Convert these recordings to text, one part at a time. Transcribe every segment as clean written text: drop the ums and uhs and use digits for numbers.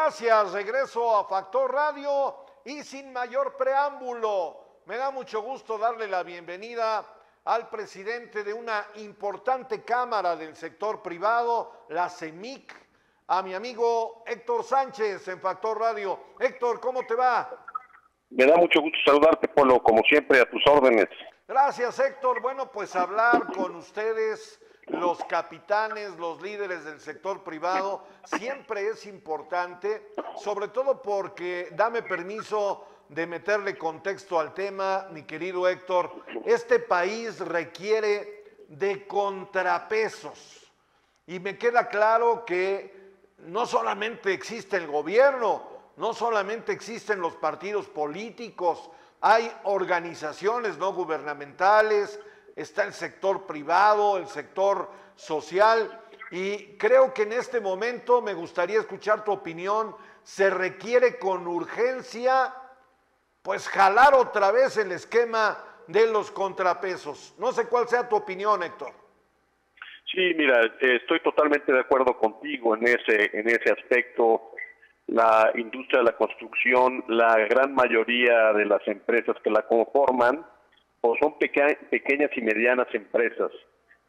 Gracias, regreso a Factor Radio y sin mayor preámbulo, me da mucho gusto darle la bienvenida al presidente de una importante cámara del sector privado, la CEMIC, a mi amigo Héctor Sánchez en Factor Radio. Héctor, ¿cómo te va? Me da mucho gusto saludarte, Polo, como siempre, a tus órdenes. Gracias, Héctor. Bueno, pues hablar con ustedes, los capitanes, los líderes del sector privado, siempre es importante, sobre todo porque, dame permiso de meterle contexto al tema, mi querido Héctor, este país requiere de contrapesos. Y me queda claro que no solamente existe el gobierno, no solamente existen los partidos políticos, hay organizaciones no gubernamentales, está el sector privado, el sector social, y creo que en este momento me gustaría escuchar tu opinión. Se requiere con urgencia, pues, jalar otra vez el esquema de los contrapesos. No sé cuál sea tu opinión, Héctor. Sí, mira, estoy totalmente de acuerdo contigo en ese aspecto. La industria de la construcción, la gran mayoría de las empresas que la conforman, pues son pequeñas y medianas empresas.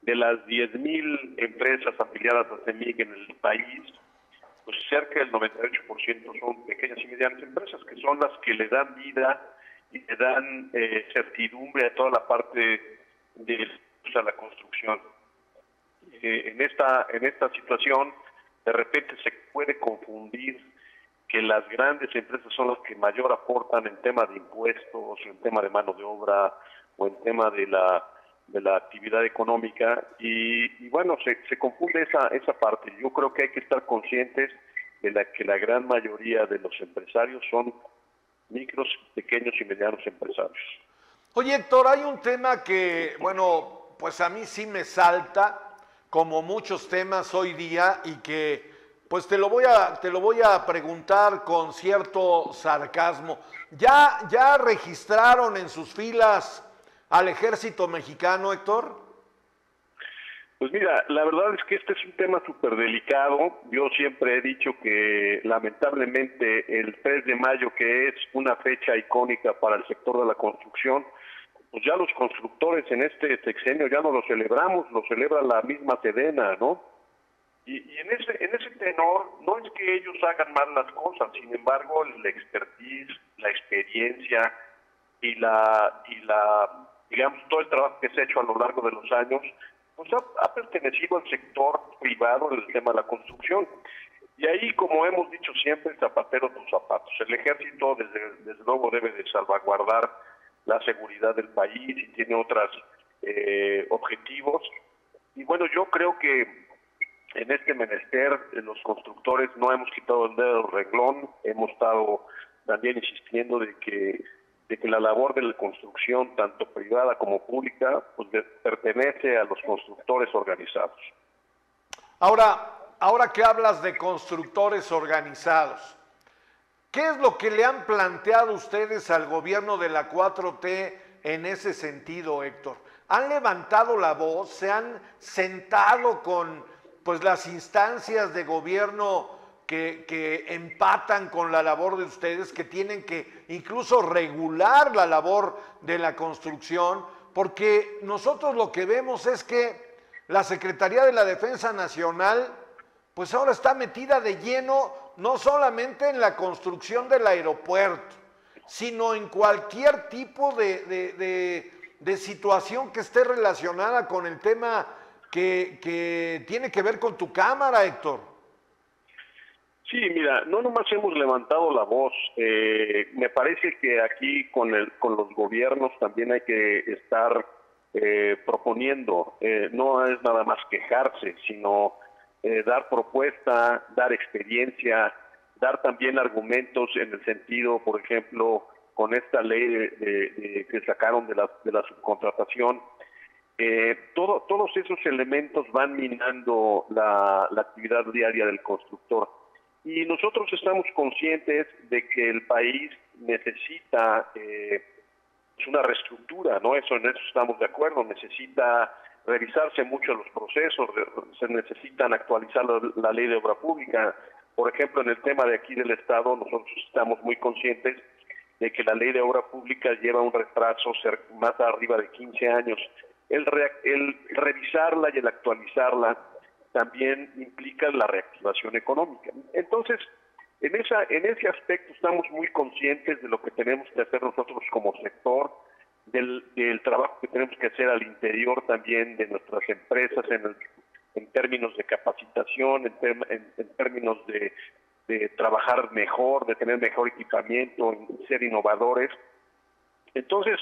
De las 10,000 empresas afiliadas a CEMIC en el país, pues cerca del 98% son pequeñas y medianas empresas, que son las que le dan vida y le dan certidumbre a toda la parte de la construcción. En esta situación, de repente se puede confundir que las grandes empresas son las que mayor aportan en tema de impuestos, en tema de mano de obra o en tema de la actividad económica, y bueno, se confunde esa parte. Yo creo que hay que estar conscientes de que la gran mayoría de los empresarios son micros, pequeños y medianos empresarios. Oye, Héctor, hay un tema que, bueno, pues a mí sí me salta, como muchos temas hoy día, y que pues te lo voy a preguntar con cierto sarcasmo. ¿Ya registraron en sus filas al ejército mexicano, Héctor? Pues mira, la verdad es que este es un tema súper delicado. Yo siempre he dicho que lamentablemente el 3 de mayo, que es una fecha icónica para el sector de la construcción, pues ya los constructores en este sexenio ya no lo celebramos, lo celebra la misma Sedena, ¿no? Y en ese tenor, no es que ellos hagan mal las cosas, sin embargo, la expertise, la experiencia y digamos, todo el trabajo que se ha hecho a lo largo de los años, pues ha pertenecido al sector privado en el tema de la construcción. Y ahí, como hemos dicho siempre, zapatero tus zapatos. El ejército, desde luego, debe de salvaguardar la seguridad del país y tiene otros objetivos. Y bueno, yo creo que en este menester los constructores no hemos quitado el dedo del renglón, hemos estado también insistiendo de que la labor de la construcción, tanto privada como pública, pues pertenece a los constructores organizados. Ahora que hablas de constructores organizados, ¿qué es lo que le han planteado ustedes al gobierno de la 4T en ese sentido, Héctor? ¿Han levantado la voz? ¿Se han sentado con pues las instancias de gobierno que empatan con la labor de ustedes, que tienen que incluso regular la labor de la construcción? Porque nosotros lo que vemos es que la Secretaría de la Defensa Nacional pues ahora está metida de lleno no solamente en la construcción del aeropuerto, sino en cualquier tipo de situación que esté relacionada con el tema que tiene que ver con tu cámara, Héctor. Sí, mira, no nomás hemos levantado la voz, me parece que aquí con los gobiernos también hay que estar proponiendo, no es nada más quejarse, sino dar propuesta, dar experiencia, dar también argumentos en el sentido, por ejemplo, con esta ley que sacaron de la subcontratación. Todos esos elementos van minando la actividad diaria del constructor. Y nosotros estamos conscientes de que el país necesita una reestructura, ¿no? En eso estamos de acuerdo. Necesita revisarse mucho los procesos, se necesitan actualizar la ley de obra pública, Por ejemplo, en el tema de aquí del Estado, nosotros estamos muy conscientes de que la ley de obra pública lleva un retraso más arriba de 15 años. El revisarla y el actualizarla también implica la reactivación económica. Entonces, en ese aspecto estamos muy conscientes de lo que tenemos que hacer nosotros como sector, del trabajo que tenemos que hacer al interior también de nuestras empresas en términos de capacitación, en términos de trabajar mejor, de tener mejor equipamiento, en ser innovadores. Entonces,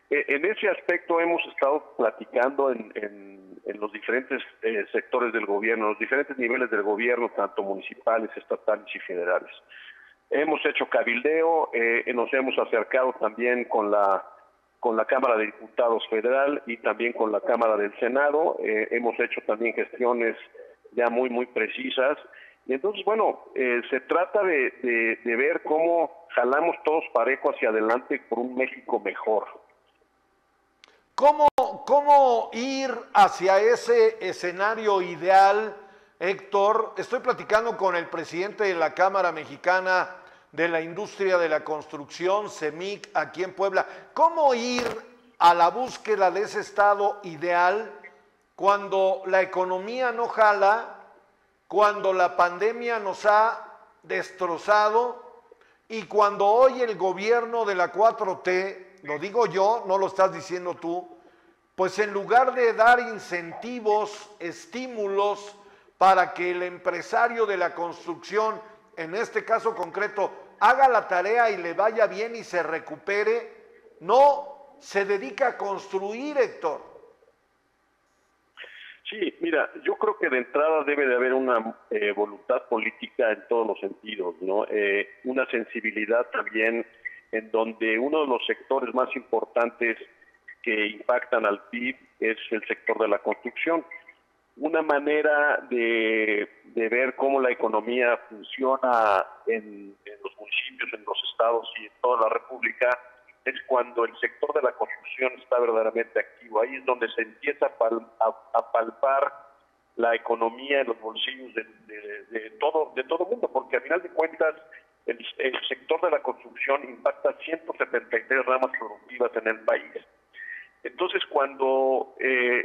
en ese aspecto hemos estado platicando en los diferentes sectores del gobierno, los diferentes niveles del gobierno, tanto municipales, estatales y federales. Hemos hecho cabildeo, nos hemos acercado también con la Cámara de Diputados Federal y también con la Cámara del Senado. Hemos hecho también gestiones ya muy precisas. Y entonces, bueno, se trata de ver cómo jalamos todos parejo hacia adelante por un México mejor. ¿Cómo ir hacia ese escenario ideal, Héctor? Estoy platicando con el presidente de la Cámara Mexicana de la Industria de la Construcción, CEMIC, aquí en Puebla. ¿Cómo ir a la búsqueda de ese estado ideal cuando la economía no jala, cuando la pandemia nos ha destrozado y cuando hoy el gobierno de la 4T, lo digo yo, no lo estás diciendo tú, pues en lugar de dar incentivos, estímulos para que el empresario de la construcción, en este caso concreto, haga la tarea y le vaya bien y se recupere, no se dedica a construir, Héctor. Sí, mira, yo creo que de entrada debe de haber una voluntad política en todos los sentidos, ¿no? Una sensibilidad también en donde uno de los sectores más importantes que impactan al PIB es el sector de la construcción. Una manera de ver cómo la economía funciona en los municipios, en los estados y en toda la República es cuando el sector de la construcción está verdaderamente activo. Ahí es donde se empieza a palpar la economía en los bolsillos de todo el mundo, porque al final de cuentas el sector de la construcción impacta 173 ramas productivas en el país. Entonces, cuando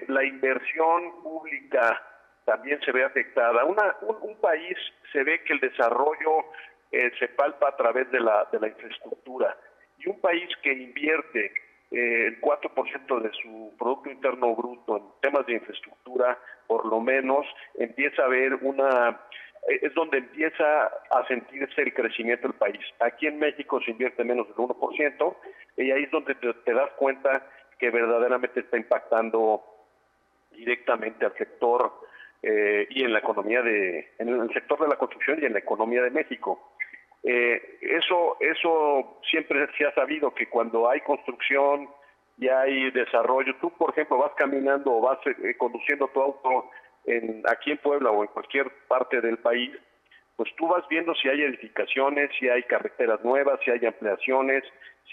la inversión pública también se ve afectada, un país se ve que el desarrollo se palpa a través de la infraestructura. Y un país que invierte el 4% de su Producto Interno Bruto en temas de infraestructura, por lo menos empieza a ver es donde empieza a sentirse el crecimiento del país. Aquí en México se invierte menos del 1%, y ahí es donde te das cuenta que verdaderamente está impactando directamente al sector y en la economía en el sector de la construcción y en la economía de México. Eso siempre se ha sabido, que cuando hay construcción y hay desarrollo, tú por ejemplo vas caminando o vas conduciendo tu auto aquí en Puebla o en cualquier parte del país, pues tú vas viendo si hay edificaciones, si hay carreteras nuevas, si hay ampliaciones,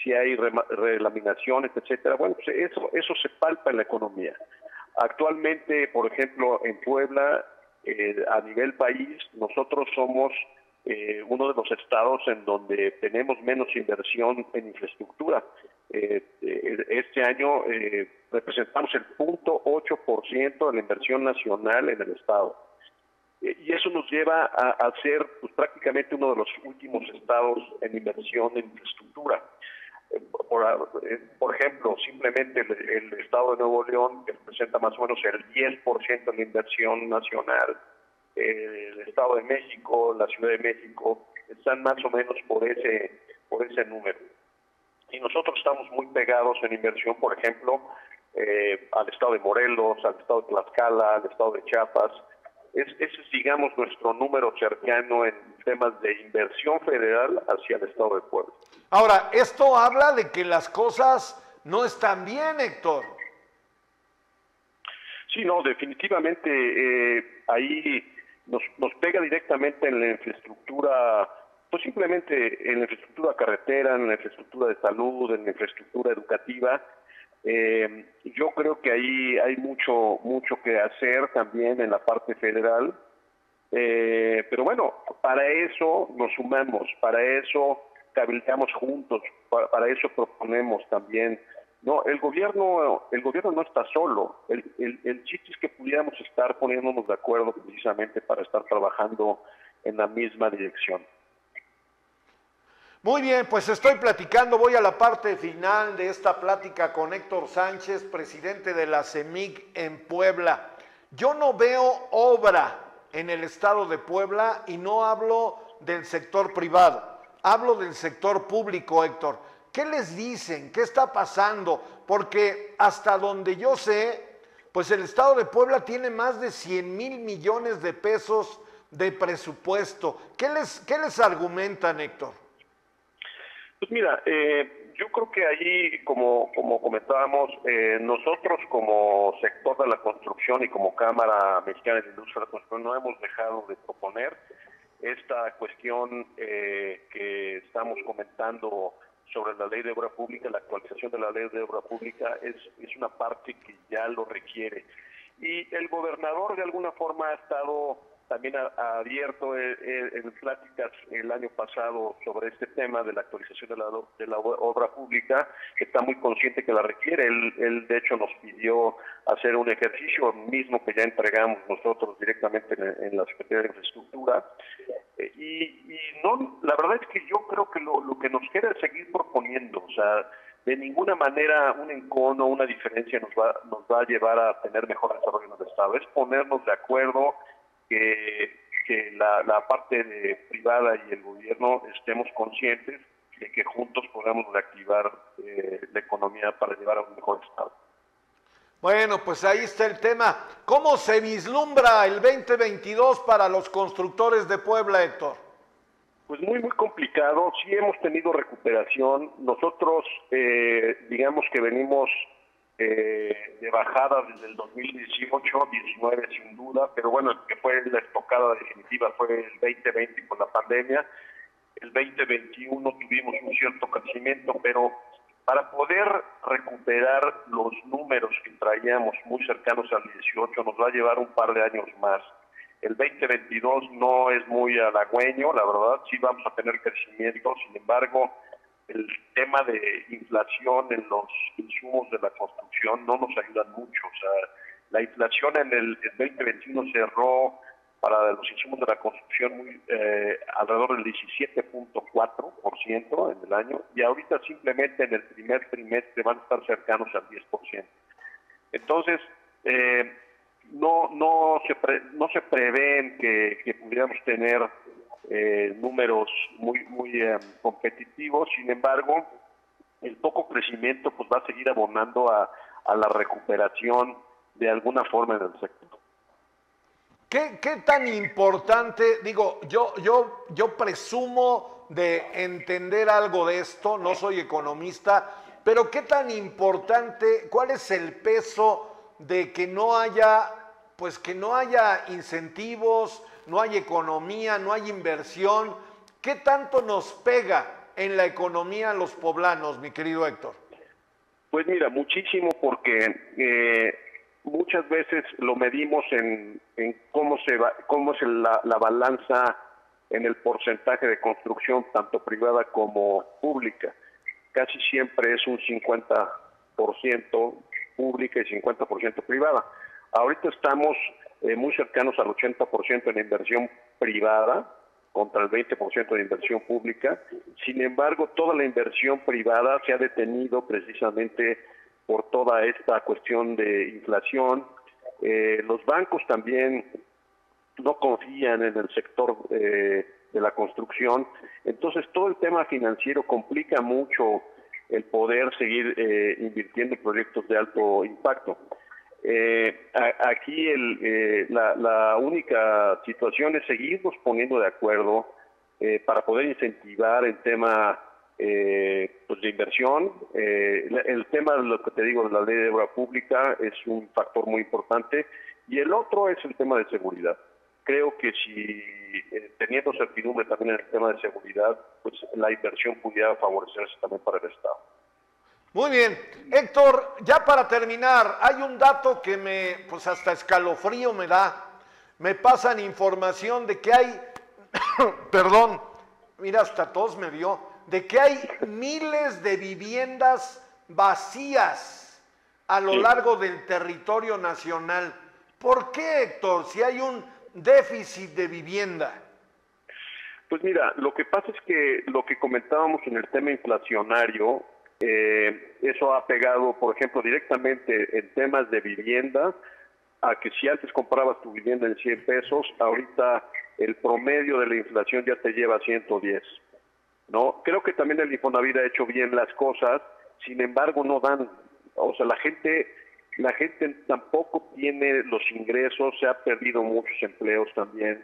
si hay relaminaciones, etcétera. Bueno, pues eso se palpa en la economía. Actualmente, por ejemplo, en Puebla, a nivel país, nosotros somos uno de los estados en donde tenemos menos inversión en infraestructura. Este año representamos el 0.8% de la inversión nacional en el estado. Y eso nos lleva a ser pues, prácticamente uno de los últimos estados en inversión en infraestructura. Por ejemplo, simplemente el estado de Nuevo León, que representa más o menos el 10% de la inversión nacional, el Estado de México, la Ciudad de México, están más o menos por ese número. Y nosotros estamos muy pegados en inversión, por ejemplo, al Estado de Morelos, al Estado de Tlaxcala, al Estado de Chiapas. Ese es, digamos, nuestro número cercano en temas de inversión federal hacia el Estado de Puebla. Ahora, esto habla de que las cosas no están bien, Héctor. Sí, no, definitivamente ahí nos pega directamente en la infraestructura, pues simplemente en la infraestructura carretera, en la infraestructura de salud, en la infraestructura educativa. Yo creo que ahí hay mucho que hacer también en la parte federal. Pero bueno, para eso nos sumamos, para eso cabildeamos juntos, para eso proponemos también. No, el gobierno no está solo. El chiste es que pudiéramos estar poniéndonos de acuerdo precisamente para estar trabajando en la misma dirección. Muy bien, pues estoy platicando, voy a la parte final de esta plática con Héctor Sánchez, presidente de la CEMIC en Puebla. Yo no veo obra en el estado de Puebla y no hablo del sector privado, hablo del sector público, Héctor. ¿Qué les dicen? ¿Qué está pasando? Porque hasta donde yo sé, pues el estado de Puebla tiene más de 100,000 millones de pesos de presupuesto. ¿Qué les argumentan, Héctor? Pues mira, yo creo que allí, como comentábamos, nosotros como sector de la construcción y como Cámara Mexicana de Industria de la Construcción no hemos dejado de proponer esta cuestión que estamos comentando sobre la ley de obra pública. La actualización de la ley de obra pública es una parte que ya lo requiere. Y el gobernador de alguna forma ha estado también abierto en pláticas el año pasado sobre este tema de la actualización de la obra pública, que está muy consciente que la requiere. Él de hecho nos pidió hacer un ejercicio mismo que ya entregamos nosotros directamente en la Secretaría de Infraestructura. Y no, la verdad es que yo creo que lo que nos queda es seguir proponiendo, o sea, de ninguna manera un encono, una diferencia nos va a llevar a tener mejor desarrollo en el Estado. Es ponernos de acuerdo que la parte privada y el gobierno estemos conscientes de que juntos podamos reactivar la economía para llevar a un mejor estado. Bueno, pues ahí está el tema. ¿Cómo se vislumbra el 2022 para los constructores de Puebla, Héctor? Pues muy complicado. Sí hemos tenido recuperación. Nosotros, digamos que venimos de bajada desde el 2018, 19 sin duda, pero bueno, que fue la estocada definitiva fue el 2020 con la pandemia. El 2021 tuvimos un cierto crecimiento, pero para poder recuperar los números que traíamos muy cercanos al 18 nos va a llevar un par de años más. El 2022 no es muy halagüeño, la verdad, sí vamos a tener crecimiento, sin embargo, el tema de inflación en los insumos de la construcción no nos ayuda mucho. O sea, la inflación en el 2021 cerró para los insumos de la construcción alrededor del 17.4% en el año, y ahorita simplemente en el primer trimestre van a estar cercanos al 10%. Entonces, no se prevén que pudiéramos tener números muy competitivos. Sin embargo, el poco crecimiento pues va a seguir abonando a la recuperación de alguna forma en el sector. ¿Qué tan importante, digo, yo presumo de entender algo de esto, no soy economista, pero qué tan importante, cuál es el peso de que no haya incentivos, no hay economía, no hay inversión? ¿Qué tanto nos pega en la economía a los poblanos, mi querido Héctor? Pues mira, muchísimo, porque muchas veces lo medimos en cómo es la balanza en el porcentaje de construcción, tanto privada como pública. Casi siempre es un 50% pública y 50% privada. Ahorita estamos muy cercanos al 80% en inversión privada contra el 20% de inversión pública. Sin embargo, toda la inversión privada se ha detenido precisamente por toda esta cuestión de inflación. Los bancos también no confían en el sector de la construcción. Entonces, todo el tema financiero complica mucho el poder seguir invirtiendo en proyectos de alto impacto. Aquí la única situación es seguirnos poniendo de acuerdo para poder incentivar el tema pues de inversión. El tema de lo que te digo de la ley de obra pública es un factor muy importante, y el otro es el tema de seguridad. Creo que si teniendo certidumbre también en el tema de seguridad, pues la inversión pudiera favorecerse también para el Estado. Muy bien, Héctor, ya para terminar, hay un dato que pues hasta escalofrío me da. me pasan información de que hay, perdón, mira, hasta tos me dio, de que hay miles de viviendas vacías a lo largo del territorio nacional. ¿Por qué, Héctor, si hay un déficit de vivienda? Pues mira, lo que pasa es que lo que comentábamos en el tema inflacionario, eso ha pegado, por ejemplo, directamente en temas de vivienda, a que si antes comprabas tu vivienda en 100 pesos, ahorita el promedio de la inflación ya te lleva a 110, ¿no? Creo que también el Infonavit ha hecho bien las cosas, sin embargo no dan, o sea, la gente tampoco tiene los ingresos, se ha perdido muchos empleos también.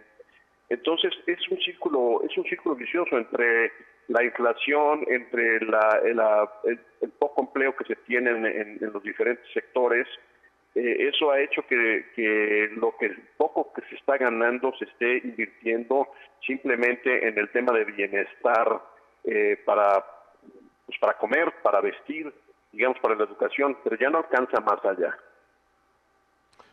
Entonces es un círculo vicioso entre la inflación, entre el poco empleo que se tiene en los diferentes sectores. Eso ha hecho que lo que poco que se está ganando se esté invirtiendo simplemente en el tema de bienestar, para comer, para vestir, digamos, para la educación, pero ya no alcanza más allá.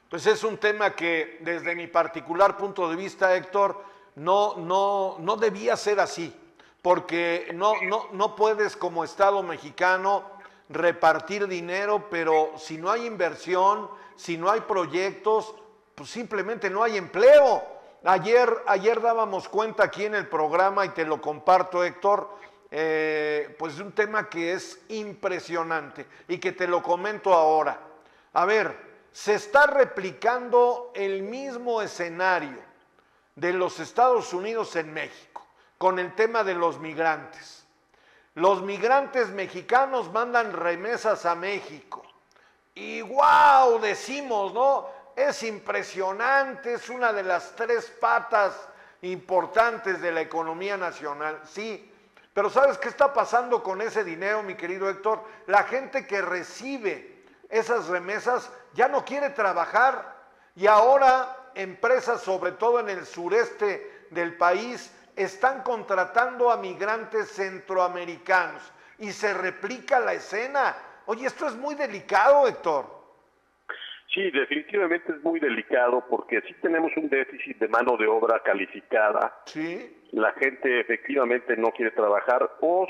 Pues es un tema que desde mi particular punto de vista, Héctor, no debía ser así, porque no puedes como Estado mexicano repartir dinero, pero si no hay inversión, si no hay proyectos, pues simplemente no hay empleo. Ayer dábamos cuenta aquí en el programa, y te lo comparto, Héctor, pues de un tema que es impresionante y que te lo comento ahora. A ver, se está replicando el mismo escenario de los Estados Unidos en México con el tema de los migrantes. Los migrantes mexicanos mandan remesas a México y ¡wow! Decimos, ¿no? Es impresionante, es una de las tres patas importantes de la economía nacional, sí. Pero ¿sabes qué está pasando con ese dinero, mi querido Héctor? La gente que recibe esas remesas ya no quiere trabajar y ahora empresas, sobre todo en el sureste del país, están contratando a migrantes centroamericanos y se replica la escena. Oye, esto es muy delicado, Héctor. Sí, definitivamente es muy delicado porque sí tenemos un déficit de mano de obra calificada. Sí. La gente efectivamente no quiere trabajar o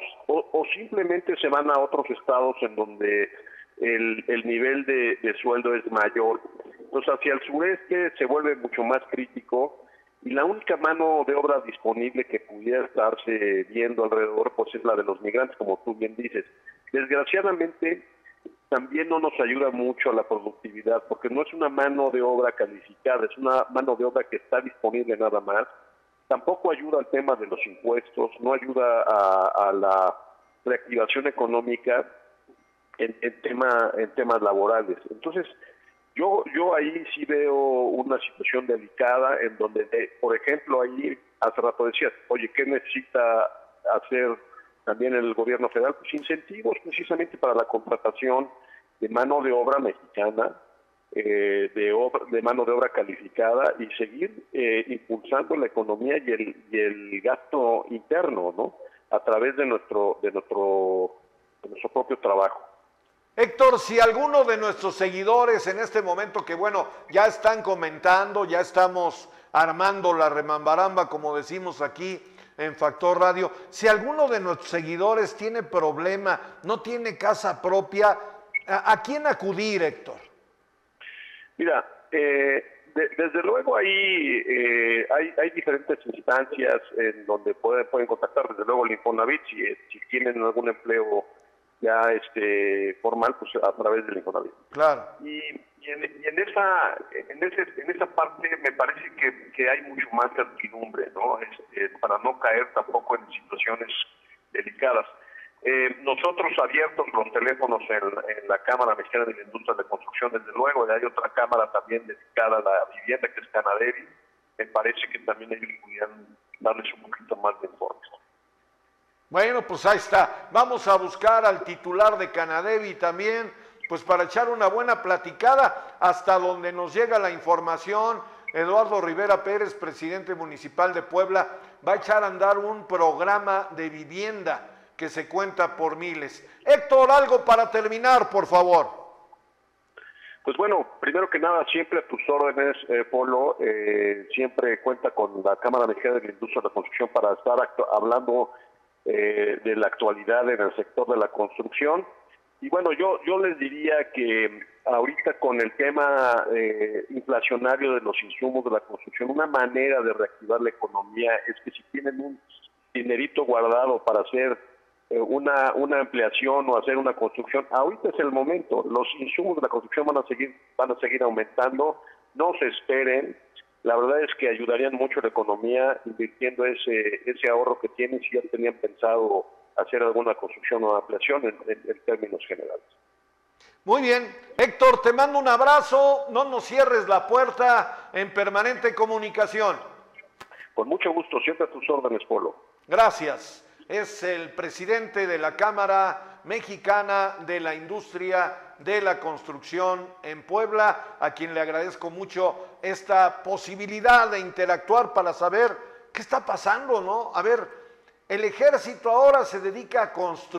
simplemente se van a otros estados en donde el nivel de sueldo es mayor. Entonces hacia el sureste se vuelve mucho más crítico y la única mano de obra disponible que pudiera estarse viendo alrededor pues es la de los migrantes, como tú bien dices. Desgraciadamente también no nos ayuda mucho a la productividad porque no es una mano de obra calificada, es una mano de obra que está disponible nada más. Tampoco ayuda al tema de los impuestos, no ayuda a la reactivación económica en temas laborales. Entonces, yo ahí sí veo una situación delicada en donde, por ejemplo, ahí hace rato decías, oye, ¿qué necesita hacer también el gobierno federal? Pues incentivos precisamente para la contratación de mano de obra mexicana, de mano de obra calificada y seguir impulsando la economía y el gasto interno, ¿no? A través de nuestro propio trabajo. Héctor, si alguno de nuestros seguidores en este momento, que bueno, ya están comentando, ya estamos armando la remambaramba, como decimos aquí en Factor Radio, si alguno de nuestros seguidores tiene problema, no tiene casa propia, ¿a quién acudir, Héctor? Mira, desde luego ahí hay diferentes instancias en donde pueden contactar, desde luego el Infonavit, si tienen algún empleo ya formal, pues a través del Infonavit. Claro. Y en esa parte me parece que hay mucho más certidumbre, ¿no? Para no caer tampoco en situaciones delicadas. Nosotros abiertos los teléfonos en la Cámara Mexicana de la Industria de Construcción, desde luego, y hay otra cámara también dedicada a la vivienda que es Canadevi. Me parece que también ellos pudieran darles un poquito más de informes. Bueno, pues ahí está. Vamos a buscar al titular de Canadevi también, pues para echar una buena platicada hasta donde nos llega la información. Eduardo Rivera Pérez, presidente municipal de Puebla, va a echar a andar un programa de vivienda que se cuenta por miles. Héctor, algo para terminar, por favor. Pues bueno, primero que nada, siempre a tus órdenes, Polo, siempre cuenta con la Cámara Mexicana de la Industria de la Construcción para estar hablando de la actualidad en el sector de la construcción. Y bueno, yo les diría que ahorita con el tema inflacionario de los insumos de la construcción, una manera de reactivar la economía es que si tienen un dinerito guardado para hacer una ampliación o hacer una construcción, ahorita es el momento. Los insumos de la construcción van a seguir aumentando, no se esperen. La verdad es que ayudarían mucho a la economía invirtiendo ese ahorro que tienen si ya tenían pensado hacer alguna construcción o ampliación en términos generales. Muy bien, Héctor, te mando un abrazo, no nos cierres la puerta, en permanente comunicación. Con mucho gusto, siempre a tus órdenes, Polo. Gracias. Es el presidente de la Cámara Mexicana de la Industria de la Construcción en Puebla, a quien le agradezco mucho esta posibilidad de interactuar para saber qué está pasando, ¿no? A ver, el ejército ahora se dedica a construir.